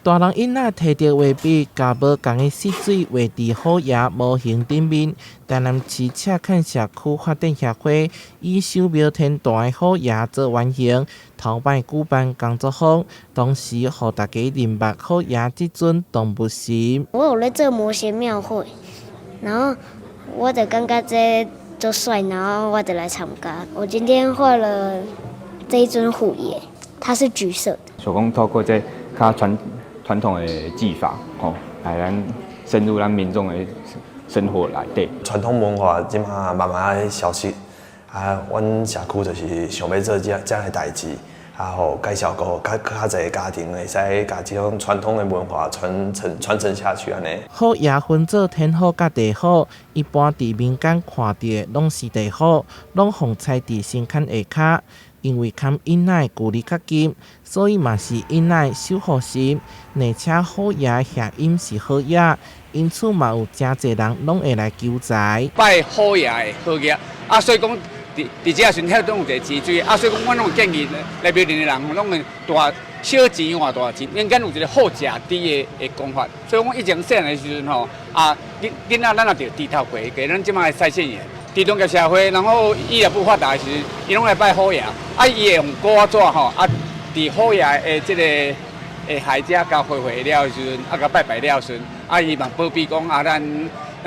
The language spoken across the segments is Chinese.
大人囡仔摕着画笔，甲无共的湿水画伫虎爷模型顶面。台南市赤坎社区发展协会以手描天大的虎爷做原型，头摆举办工作坊，同时互大家认捌虎爷这尊动物神。我有咧做模型庙会，然后我就感觉这做帅，然后我就来参加。我今天画了这一尊虎爷，它是橘色的。想讲透过这较传统的技法，来咱深入咱民众的生活内底。传统文化即马慢慢消失，阮社区就是想要做这个代志，互介绍过较侪家庭会使把这种传统的文化传承下去安尼。虎爷分做天虎甲地虎，一般伫民间看到的拢是地虎，拢放踩伫身坎下骹。因为看囡仔距离较近，所以嘛是囡仔守护神。而且虎爷谐音是好爷，因此嘛有真侪人拢会来求财。拜虎爷的好爷，所以讲伫这个时阵，拢有一个钱水，所以讲我拢建议来庙里的人，拢会大小钱换大钱，民间有一个好食猪的讲法，所以讲以前细汉的时阵囡仔咱也着低头过，给咱即马的赛线员。伫农业社会，然后医疗不发达时，伊拢来拜虎爷，伊会用古纸伫虎爷的即个海家交回了的时阵，甲拜拜了的时阵，伊嘛保庇讲咱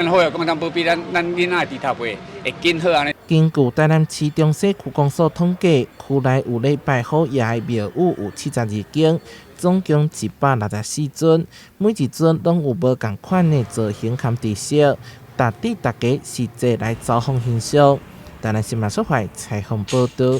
虎爷讲保庇咱囡仔低头背会紧好安尼。根据台南市中西区公所统计，区内有咧拜虎爷的庙宇有72间，总共164尊，每一尊拢有无共款的造型含特色。值得大家实际来走访欣赏。台南新闻社会采访报道。